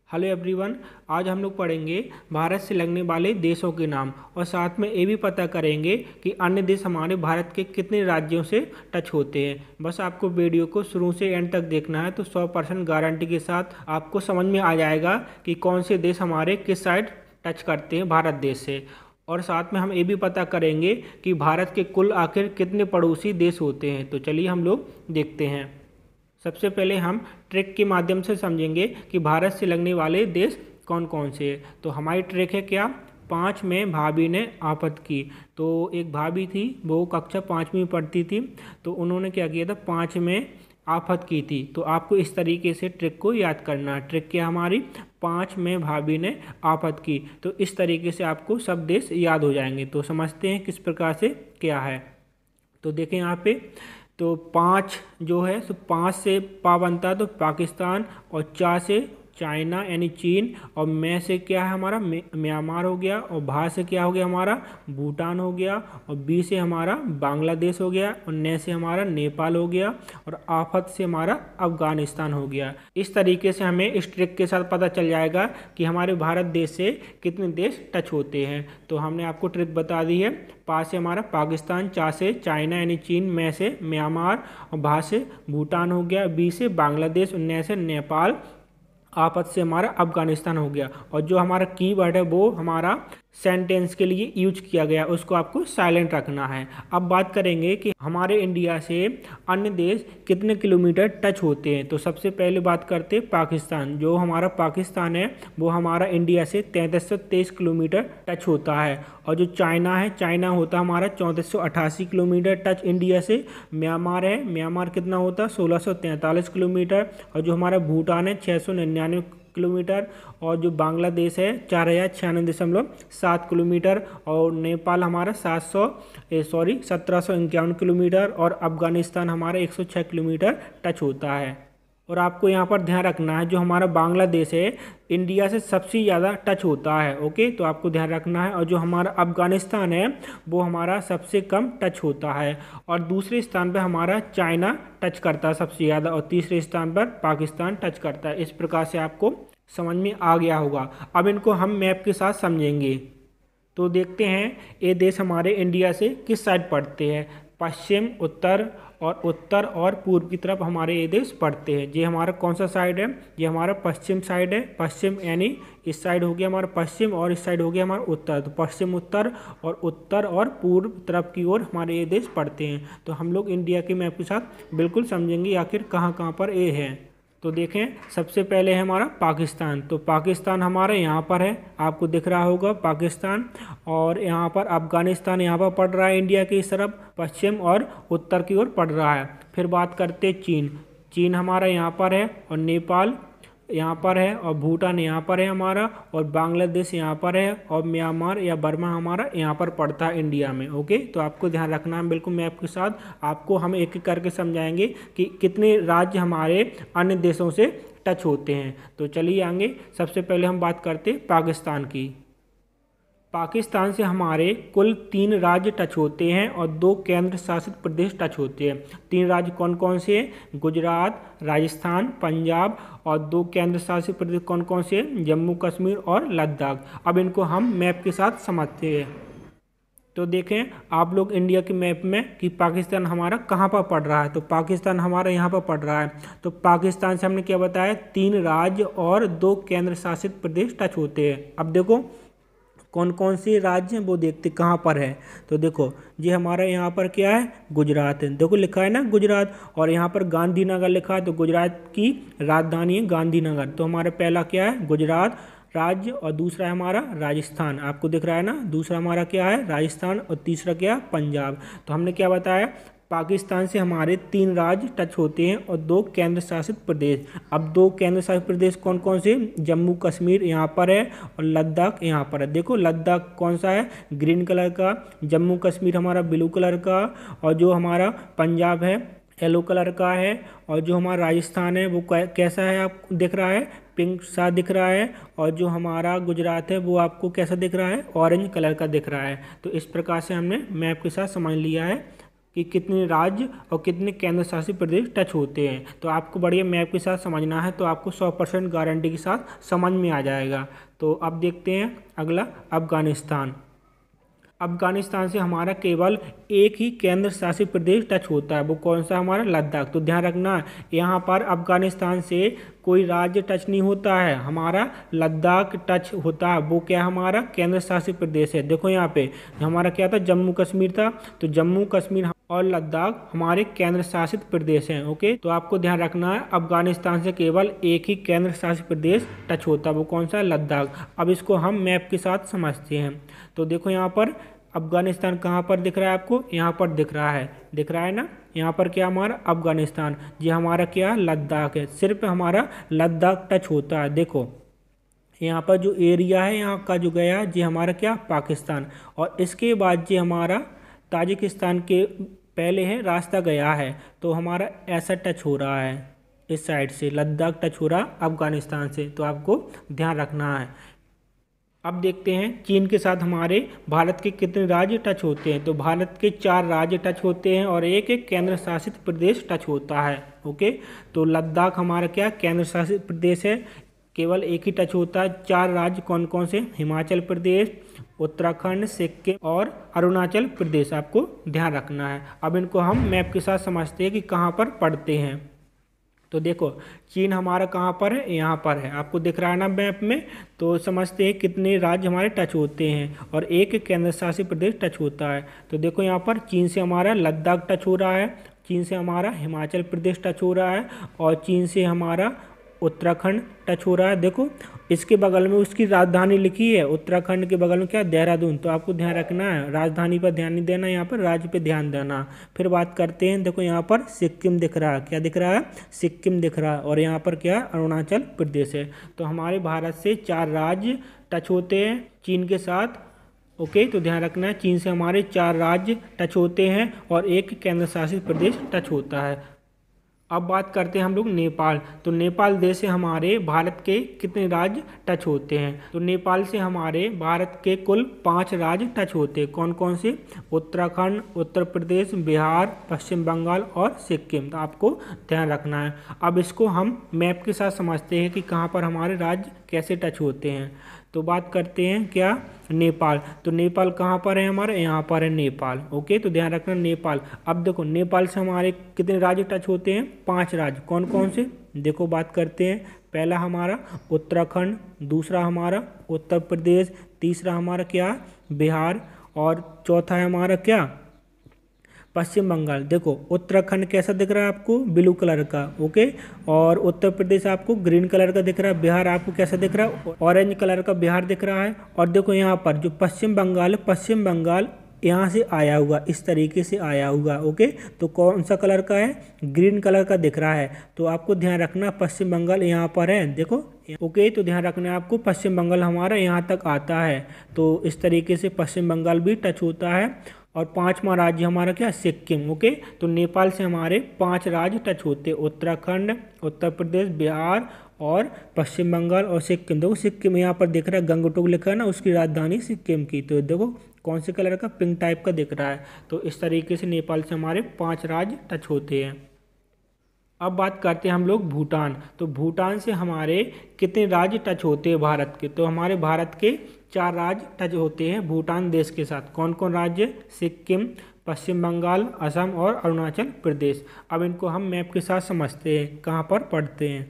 Hello everyone. आज हम लोग पढ़ेंगे भारत से लगने वाले देशों के नाम और साथ में ये भी पता करेंगे कि अन्य देश हमारे भारत के कितने राज्यों से टच होते हैं। बस आपको वीडियो को शुरू से एंड तक देखना है तो 100% गारंटी के साथ आपको समझ में आ जाएगा कि कौन से देश हमारे किस साइड टच करते हैं भारत देश से। और साथ में हम ये भी पता करेंगे कि भारत के कुल आखिर कितने पड़ोसी देश होते हैं। तो चलिए हम लोग देखते हैं। सबसे पहले हम ट्रिक के माध्यम से समझेंगे कि भारत से लगने वाले देश कौन कौन से हैं। तो हमारी ट्रिक है क्या, 5 में भाभी ने आफत की। तो एक भाभी थी, वो कक्षा 5वीं में पढ़ती थी, तो उन्होंने क्या किया था, 5 में आफत की थी। तो आपको इस तरीके से ट्रिक को याद करना है। ट्रिक क्या हमारी, 5 में भाभी ने आफत की। तो इस तरीके से आपको सब देश याद हो जाएंगे। तो समझते हैं किस प्रकार से क्या है। तो देखें यहाँ पे, तो 5 जो है, तो 5 से पा बनता है तो पाकिस्तान, और चा से चाइना यानी चीन, और मैं से क्या है हमारा म्यांमार हो गया, और भा से क्या हो गया हमारा भूटान हो गया, और बी से हमारा बांग्लादेश हो गया, और ने से हमारा नेपाल हो गया, और आफत से हमारा अफगानिस्तान हो गया। इस तरीके से हमें इस ट्रिक के साथ पता चल जाएगा कि हमारे भारत देश से कितने देश टच होते हैं। तो हमने आपको ट्रिक बता दी है। पा से हमारा पाकिस्तान, चा से चाइना यानी चीन, मैं से म्यांमार, और भा से भूटान हो गया, बी से बांग्लादेश, और ने से नेपाल, आपत से हमारा अफगानिस्तान हो गया। और जो हमारा कीवर्ड है वो हमारा सेंटेंस के लिए यूज किया गया, उसको आपको साइलेंट रखना है। अब बात करेंगे कि हमारे इंडिया से अन्य देश कितने किलोमीटर टच होते हैं। तो सबसे पहले बात करते हैं पाकिस्तान। जो हमारा पाकिस्तान है वो हमारा इंडिया से 3323 किलोमीटर टच होता है। और जो चाइना है, चाइना होता हमारा 3488 किलोमीटर टच इंडिया से। म्यांमार है, म्यांमार कितना होता है 1643 किलोमीटर। और जो हमारा भूटान है 699 किलोमीटर। और जो बांग्लादेश है 4096.7 किलोमीटर। और नेपाल हमारा 1751 किलोमीटर। और अफगानिस्तान हमारा 106 किलोमीटर टच होता है। और आपको यहाँ पर ध्यान रखना है, जो हमारा बांग्लादेश है इंडिया से सबसे ज़्यादा टच होता है। ओके, तो आपको ध्यान रखना है। और जो हमारा अफगानिस्तान है वो हमारा सबसे कम टच होता है। और दूसरे स्थान पर हमारा चाइना टच करता है सबसे ज़्यादा, और तीसरे स्थान पर पाकिस्तान टच करता है। इस प्रकार से आपको समझ में आ गया होगा। अब इनको हम मैप के साथ समझेंगे। तो देखते हैं ये देश हमारे इंडिया से किस साइड पड़ते हैं। पश्चिम, उत्तर और पूर्व की तरफ हमारे ये देश पड़ते हैं। ये हमारा कौन सा साइड है, ये हमारा पश्चिम साइड है। पश्चिम यानी इस साइड हो गया हमारा पश्चिम, और इस साइड हो गया हमारा उत्तर। तो पश्चिम, उत्तर और पूर्व तरफ की ओर हमारे ये देश पड़ते हैं। तो हम लोग इंडिया के मैप के साथ बिल्कुल समझेंगे आखिर कहाँ कहाँ पर ये है। तो देखें, सबसे पहले है हमारा पाकिस्तान। तो पाकिस्तान हमारा यहाँ पर है, आपको दिख रहा होगा पाकिस्तान। और यहाँ पर अफगानिस्तान यहाँ पर पड़ रहा है इंडिया की इस तरफ, पश्चिम और उत्तर की ओर पड़ रहा है। फिर बात करते चीन। चीन हमारा यहाँ पर है, और नेपाल यहाँ पर है, और भूटान यहाँ पर है हमारा, और बांग्लादेश यहाँ पर है, और म्यांमार या बर्मा हमारा यहाँ पर पड़ता है इंडिया में। ओके, तो आपको ध्यान रखना है बिल्कुल मैप के साथ। आपको हम एक एक करके समझाएंगे कि कितने राज्य हमारे अन्य देशों से टच होते हैं। तो चलिए आगे, सबसे पहले हम बात करते हैं पाकिस्तान की। पाकिस्तान से हमारे कुल 3 राज्य टच होते हैं और 2 केंद्र शासित प्रदेश टच होते हैं। 3 राज्य कौन कौन से हैं, गुजरात, राजस्थान, पंजाब। और 2 केंद्र शासित प्रदेश कौन कौन से हैं, जम्मू कश्मीर और लद्दाख। अब इनको हम मैप के साथ समझते हैं। तो देखें आप लोग इंडिया के मैप में कि पाकिस्तान हमारा कहाँ पर पड़ रहा है। तो पाकिस्तान हमारा यहाँ पर पड़ रहा है। तो पाकिस्तान से हमने क्या बताया, 3 राज्य और 2 केंद्र शासित प्रदेश टच होते हैं। अब देखो कौन कौन से राज्य हैं वो देखते कहाँ पर है। तो देखो ये हमारा यहाँ पर क्या है, गुजरात है। देखो लिखा है ना गुजरात, और यहाँ पर गांधीनगर लिखा है। तो गुजरात की राजधानी है गांधीनगर। तो हमारा पहला क्या है, गुजरात राज्य, और दूसरा है हमारा राजस्थान। आपको दिख रहा है ना, दूसरा हमारा क्या है राजस्थान, और तीसरा क्या है पंजाब। तो हमने क्या बताया, पाकिस्तान से हमारे 3 राज्य टच होते हैं और 2 केंद्र शासित प्रदेश। अब 2 केंद्र शासित प्रदेश कौन कौन से, जम्मू कश्मीर यहाँ पर है, और लद्दाख यहाँ पर है। देखो लद्दाख कौन सा है, ग्रीन कलर का, जम्मू कश्मीर हमारा ब्लू कलर का, और जो हमारा पंजाब है येलो कलर का है। और जो हमारा राजस्थान है वो कैसा है, आपको दिख रहा है पिंक सा दिख रहा है। और जो हमारा गुजरात है वो आपको कैसा दिख रहा है, ऑरेंज कलर का दिख रहा है। तो इस प्रकार से हमने मैप के साथ समझ लिया है कि कितने राज्य और कितने केंद्र शासित प्रदेश टच होते हैं। तो आपको बढ़िया मैप के साथ समझना है तो आपको 100% गारंटी के साथ समझ में आ जाएगा। तो अब देखते हैं अगला अफगानिस्तान। अफगानिस्तान से हमारा केवल एक ही केंद्र शासित प्रदेश टच होता है, वो कौन सा? हमारा लद्दाख। तो ध्यान रखना यहाँ पर अफगानिस्तान से कोई राज्य टच नहीं होता है, हमारा लद्दाख टच होता है। वो क्या हमारा केंद्र शासित प्रदेश है। देखो यहाँ पे हमारा क्या था, जम्मू कश्मीर था। तो जम्मू कश्मीर और लद्दाख हमारे केंद्र शासित प्रदेश हैं। ओके, तो आपको ध्यान रखना है अफगानिस्तान से केवल एक ही केंद्र शासित प्रदेश टच होता है, वो कौन सा? लद्दाख। अब इसको हम मैप के साथ समझते हैं। तो देखो यहाँ पर अफगानिस्तान कहाँ पर दिख रहा है आपको? यहाँ पर दिख रहा है ना। यहाँ पर क्या हमारा अफगानिस्तान, ये हमारा क्या? लद्दाख है। सिर्फ हमारा लद्दाख टच होता है। देखो यहाँ पर जो एरिया है यहाँ का जो गया, ये हमारा क्या? पाकिस्तान। और इसके बाद ये हमारा ताजिकिस्तान के पहले है रास्ता गया है, तो हमारा ऐसा टच हो रहा है, इस साइड से लद्दाख टच हो रहा अफगानिस्तान से। तो आपको ध्यान रखना है। अब देखते हैं चीन के साथ हमारे भारत के कितने राज्य टच होते हैं। तो भारत के 4 राज्य टच होते हैं और एक एक केंद्र शासित प्रदेश टच होता है। ओके, तो लद्दाख हमारा क्या? केंद्र शासित प्रदेश है, केवल एक ही टच होता है। 4 राज्य कौन कौन से? हिमाचल प्रदेश, उत्तराखंड, सिक्किम और अरुणाचल प्रदेश। आपको ध्यान रखना है। अब इनको हम मैप के साथ समझते हैं कि कहाँ पर पड़ते हैं। तो देखो चीन हमारा कहाँ पर है? यहाँ पर है, आपको दिख रहा है ना मैप में। तो समझते हैं कितने राज्य हमारे टच होते हैं और एक केंद्र शासित प्रदेश टच होता है। तो देखो यहाँ पर चीन से हमारा लद्दाख टच हो रहा है, चीन से हमारा हिमाचल प्रदेश टच हो रहा है और चीन से हमारा उत्तराखंड टच हो रहा है। देखो इसके बगल में उसकी राजधानी लिखी है, उत्तराखंड के बगल में क्या? देहरादून। तो आपको ध्यान रखना है, राजधानी पर ध्यान नहीं देना, यहाँ पर राज्य पे ध्यान देना। फिर बात करते हैं, देखो यहाँ पर सिक्किम दिख रहा है, क्या दिख रहा है? सिक्किम दिख रहा है। और यहाँ पर क्या? अरुणाचल प्रदेश है। तो हमारे भारत से 4 राज्य टच होते हैं चीन के साथ। ओके, तो ध्यान रखना है चीन से हमारे 4 राज्य टच होते हैं और एक केंद्र शासित प्रदेश टच होता है। अब बात करते हैं हम लोग नेपाल। तो नेपाल देश से हमारे भारत के कितने राज्य टच होते हैं? तो नेपाल से हमारे भारत के कुल 5 राज्य टच होते हैं। कौन कौन से? उत्तराखंड, उत्तर प्रदेश, बिहार, पश्चिम बंगाल और सिक्किम। तो आपको ध्यान रखना है। अब इसको हम मैप के साथ समझते हैं कि कहाँ पर हमारे राज्य कैसे टच होते हैं। तो बात करते हैं क्या? नेपाल। तो नेपाल कहाँ पर है हमारे? यहाँ पर है नेपाल। ओके, तो ध्यान रखना नेपाल। अब देखो नेपाल से हमारे कितने राज्य टच होते हैं? 5 राज्य। कौन कौन से? देखो बात करते हैं। पहला हमारा उत्तराखंड, दूसरा हमारा उत्तर प्रदेश, तीसरा हमारा क्या? बिहार और चौथा है हमारा क्या? पश्चिम बंगाल। देखो उत्तराखंड कैसा दिख रहा है आपको? ब्लू कलर का। ओके, और उत्तर प्रदेश आपको ग्रीन कलर का दिख रहा है। बिहार आपको कैसा दिख रहा है? ऑरेंज कलर का बिहार दिख रहा है। और देखो यहाँ पर जो पश्चिम बंगाल है, पश्चिम बंगाल यहाँ से आया हुआ, इस तरीके से आया हुआ। ओके, तो कौन सा कलर का है? ग्रीन कलर का दिख रहा है। तो आपको ध्यान रखना पश्चिम बंगाल यहाँ पर है, देखो। ओके, तो ध्यान रखना है आपको पश्चिम बंगाल हमारा यहाँ तक आता है। तो इस तरीके से पश्चिम बंगाल भी टच होता है। और 5वां राज्य हमारा क्या? सिक्किम। ओके, तो नेपाल से हमारे 5 राज्य टच होते हैं, उत्तराखंड, उत्तर प्रदेश, बिहार और पश्चिम बंगाल और सिक्किम। देखो सिक्किम यहाँ पर दिख रहा है, गंगटोक लिखा है ना, उसकी राजधानी सिक्किम की। तो देखो कौन से कलर का? पिंक टाइप का दिख रहा है। तो इस तरीके से नेपाल से हमारे 5 राज्य टच होते हैं। अब बात करते हैं हम लोग भूटान। तो भूटान से हमारे कितने राज्य टच होते हैं भारत के? तो हमारे भारत के 4 राज्य टच होते हैं भूटान देश के साथ। कौन कौन राज्य? सिक्किम, पश्चिम बंगाल, असम और अरुणाचल प्रदेश। अब इनको हम मैप के साथ समझते हैं कहाँ पर पड़ते हैं।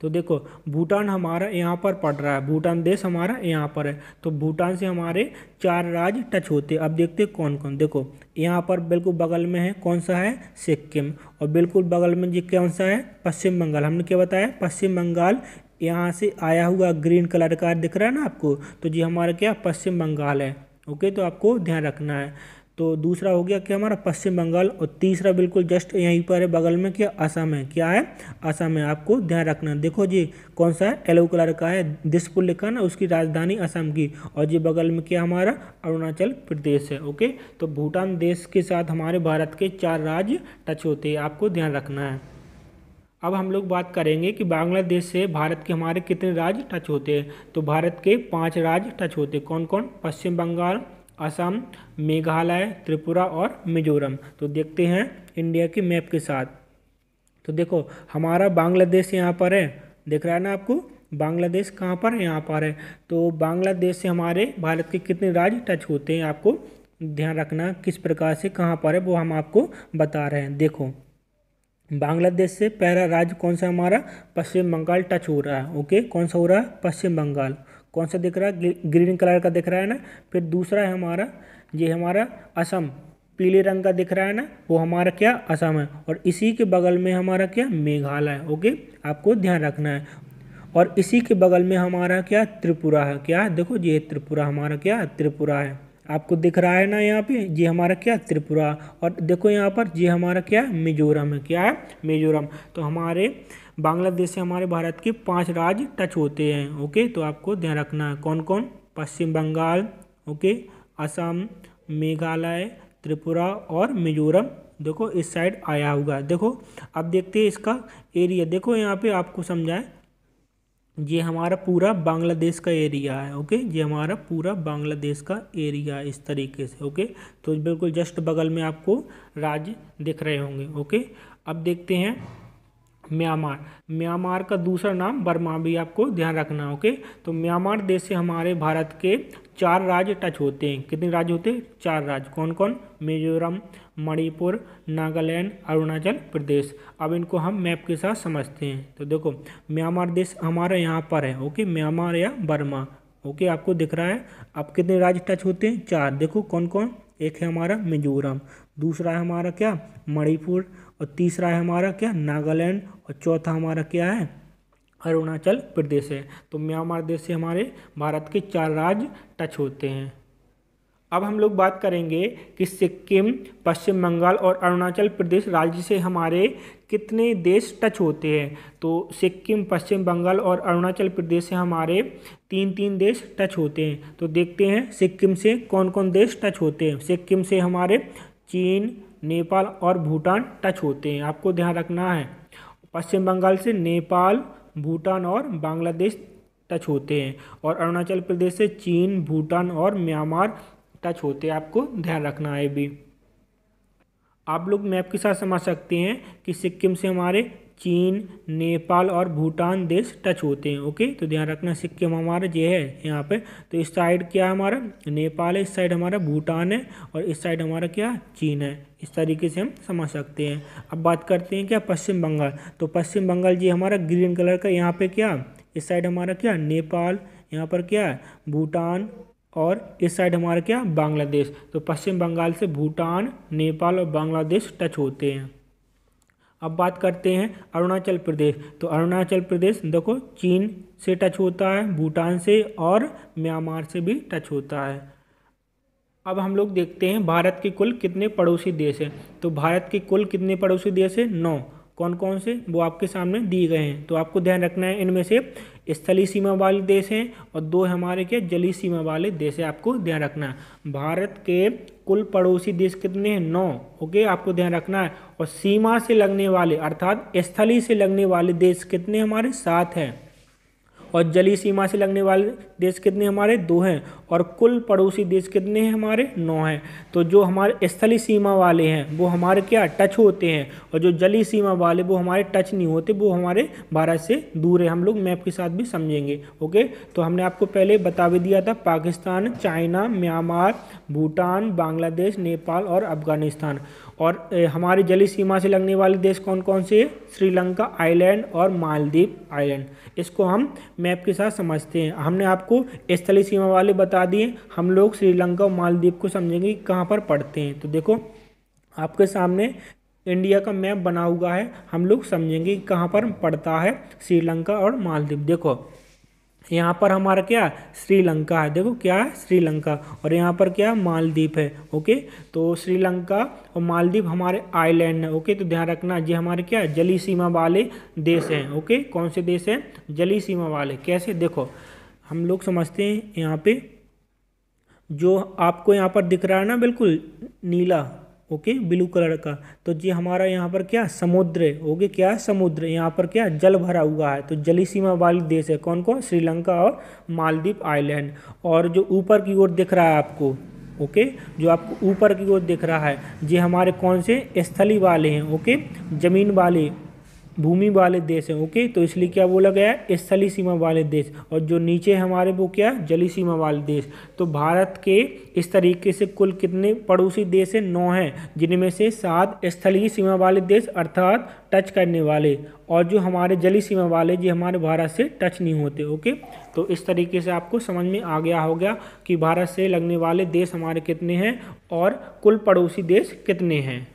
तो देखो भूटान हमारा यहाँ पर पड़ रहा है, भूटान देश हमारा यहाँ पर है। तो भूटान से हमारे 4 राज्य टच होते हैं। अब देखते हैं कौन कौन। देखो यहाँ पर बिल्कुल बगल में है, कौन सा है? सिक्किम। और बिल्कुल बगल में जी कौन सा है? पश्चिम बंगाल। हमने क्या बताया? पश्चिम बंगाल यहाँ से आया हुआ ग्रीन कलर का दिख रहा है ना आपको, तो जी हमारा क्या? पश्चिम बंगाल है। ओके, तो आपको ध्यान रखना है। तो दूसरा हो गया क्या हमारा? पश्चिम बंगाल। और तीसरा बिल्कुल जस्ट यहीं पर है बगल में, क्या? असम है। क्या है? असम है। आपको ध्यान रखना। देखो जी कौन सा है? येलो कलर का है, दिसपुर लिखा ना, उसकी राजधानी असम की। और जी बगल में क्या हमारा? अरुणाचल प्रदेश है। ओके, तो भूटान देश के साथ हमारे भारत के 4 राज्य टच होते हैं, आपको ध्यान रखना है। अब हम लोग बात करेंगे कि बांग्लादेश से भारत के हमारे कितने राज्य टच होते हैं। तो भारत के 5 राज्य टच होते हैं। कौन कौन? पश्चिम बंगाल, असम, मेघालय, त्रिपुरा और मिजोरम। तो देखते हैं इंडिया के मैप के साथ। तो देखो हमारा बांग्लादेश यहाँ पर है, दिख रहा है ना आपको, बांग्लादेश कहाँ पर है, यहाँ पर है। तो बांग्लादेश से हमारे भारत के कितने राज्य टच होते हैं, आपको ध्यान रखना किस प्रकार से कहाँ पर है वो हम आपको बता रहे हैं। देखो बांग्लादेश से पहला राज्य कौन सा हमारा, पश्चिम बंगाल टच हो रहा है। ओके, कौन सा हो रहा है, पश्चिम बंगाल। कौन सा दिख रहा है, ग्रीन कलर का दिख रहा है ना। फिर दूसरा है हमारा, ये हमारा असम, पीले रंग का दिख रहा है ना, वो हमारा क्या, असम है। और इसी के बगल में हमारा क्या, मेघालय। ओके, आपको ध्यान रखना है। और इसी के बगल में हमारा क्या, त्रिपुरा है। क्या, देखो ये त्रिपुरा हमारा क्या, त्रिपुरा है, आपको दिख रहा है ना यहाँ पे, ये हमारा क्या, त्रिपुरा। और देखो यहाँ पर ये हमारा क्या, मिजोरम है। क्या है, मिजोरम। तो हमारे बांग्लादेश से हमारे भारत के 5 राज्य टच होते हैं। ओके, तो आपको ध्यान रखना है कौन कौन, पश्चिम बंगाल, ओके, असम, मेघालय, त्रिपुरा और मिजोरम। देखो इस साइड आया होगा। देखो अब देखते हैं इसका एरिया। देखो यहाँ पे आपको समझाएं, ये हमारा पूरा बांग्लादेश का एरिया है। ओके, ये हमारा पूरा बांग्लादेश का एरिया है इस तरीके से। ओके, तो बिल्कुल जस्ट बगल में आपको राज्य दिख रहे होंगे। ओके, अब देखते हैं म्यांमार। म्यांमार का दूसरा नाम बर्मा भी आपको ध्यान रखना। ओके, तो म्यांमार देश से हमारे भारत के 4 राज्य टच होते हैं। कितने राज्य होते हैं, 4 राज्य। कौन कौन, मिजोरम, मणिपुर, नागालैंड, अरुणाचल प्रदेश। अब इनको हम मैप के साथ समझते हैं। तो देखो म्यांमार देश हमारा यहाँ पर है। ओके, म्यांमार या बर्मा। ओके, आपको दिख रहा है। अब कितने राज्य टच होते हैं, 4। देखो कौन कौन, एक है हमारा मिजोरम, दूसरा है हमारा क्या, मणिपुर, और तीसरा है हमारा क्या, नागालैंड, और चौथा हमारा क्या है, अरुणाचल प्रदेश है। तो म्यांमार देश से हमारे भारत के 4 राज्य टच होते हैं। अब हम लोग बात करेंगे कि सिक्किम, पश्चिम बंगाल और अरुणाचल प्रदेश राज्य से हमारे कितने देश टच होते हैं। तो सिक्किम, पश्चिम बंगाल और अरुणाचल प्रदेश से हमारे 3 देश टच होते हैं। तो देखते हैं सिक्किम से कौन कौन देश टच होते हैं। सिक्किम से हमारे चीन, नेपाल और भूटान टच होते हैं, आपको ध्यान रखना है। पश्चिम बंगाल से नेपाल, भूटान और बांग्लादेश टच होते हैं। और अरुणाचल प्रदेश से चीन, भूटान और म्यांमार टच होते हैं, आपको ध्यान रखना है। भी आप लोग मैप के साथ समझ सकते हैं कि सिक्किम से हमारे चीन, नेपाल और भूटान देश टच होते हैं। ओके, तो ध्यान रखना सिक्किम हमारा ये है यहाँ पे। तो इस साइड क्या है हमारा, नेपाल है, इस साइड हमारा भूटान है, और इस साइड हमारा क्या, चीन है। इस तरीके से हम समझ सकते हैं। अब बात करते हैं क्या, पश्चिम बंगाल। तो पश्चिम बंगाल जी हमारा ग्रीन कलर का, यहाँ पे क्या, इस साइड हमारा क्या, नेपाल, यहाँ पर क्या है, भूटान, और इस साइड हमारा क्या, बांग्लादेश। तो पश्चिम बंगाल से भूटान, नेपाल और बांग्लादेश टच होते हैं। अब बात करते हैं अरुणाचल प्रदेश। तो अरुणाचल प्रदेश देखो चीन से टच होता है, भूटान से और म्यांमार से भी टच होता है। अब हम लोग देखते हैं भारत के कुल कितने पड़ोसी देश हैं। तो भारत के कुल कितने पड़ोसी देश हैं, 9। कौन कौन से, वो आपके सामने दिए गए हैं। तो आपको ध्यान रखना है, इनमें से स्थलीय सीमा वाले देश हैं और 2 हमारे के जलीय सीमा वाले देश है, आपको ध्यान रखना है। भारत के कुल पड़ोसी देश कितने हैं, 9। ओके, आपको ध्यान रखना है। और सीमा से लगने वाले अर्थात स्थलीय से लगने वाले देश कितने हमारे, 7 हैं। और जलीय सीमा से लगने वाले देश कितने हमारे, 2 हैं। और कुल पड़ोसी देश कितने हैं हमारे, 9 हैं। तो जो हमारे स्थलीय सीमा वाले हैं वो हमारे क्या, टच होते हैं, और जो जलीय सीमा वाले वो हमारे टच नहीं होते, वो हमारे भारत से दूर है। हम लोग मैप के साथ भी समझेंगे। ओके, तो हमने आपको पहले बता भी दिया था, पाकिस्तान, चाइना, म्यांमार, भूटान, बांग्लादेश, नेपाल और अफगानिस्तान। और हमारी जलीय सीमा से लगने वाले देश कौन कौन से हैं, श्रीलंका आइलैंड और मालदीव आइलैंड। इसको हम मैप के साथ समझते हैं। हमने आपको स्थलीय सीमा वाले बता दिए, हम लोग श्रीलंका और मालदीव को समझेंगे कि कहाँ पर पड़ते हैं। तो देखो आपके सामने इंडिया का मैप बना हुआ है, हम लोग समझेंगे कि कहाँ पर पड़ता है श्रीलंका और मालदीव। देखो यहाँ पर हमारा क्या, श्रीलंका है, देखो क्या है, श्रीलंका। और यहाँ पर क्या, मालदीव है। ओके, तो श्रीलंका और मालदीव हमारे आइलैंड है। ओके, तो ध्यान रखना ये हमारे क्या, जलीय सीमा वाले देश हैं। ओके, कौन से देश हैं, जलीय सीमा वाले। कैसे, देखो हम लोग समझते हैं, यहाँ पे जो आपको यहाँ पर दिख रहा है ना, बिल्कुल नीला, ओके, ब्लू कलर का, तो ये हमारा यहाँ पर क्या, समुद्र है। ओके, क्या है, समुद्र। यहाँ पर क्या, जल भरा हुआ है। तो जलीय सीमा वाले देश है कौन कौन, श्रीलंका और मालदीव आइलैंड। और जो ऊपर की ओर दिख रहा है आपको, ओके। जो आपको ऊपर की ओर दिख रहा है ये हमारे कौन से स्थली वाले हैं, ओके, ज़मीन वाले, भूमि वाले देश हैं, ओके। तो इसलिए क्या बोला गया है, स्थलीय सीमा वाले देश। और जो नीचे हमारे वो क्या, जलीय सीमा वाले देश। तो भारत के इस तरीके से कुल कितने पड़ोसी देश हैं, 9 हैं, जिनमें से 7 स्थलीय सीमा वाले देश अर्थात टच करने वाले, और जो हमारे जलीय सीमा वाले ये हमारे भारत से टच नहीं होते, ओके। तो इस तरीके से आपको समझ में आ गया होगा कि भारत से लगने वाले देश हमारे कितने हैं और कुल पड़ोसी देश कितने हैं।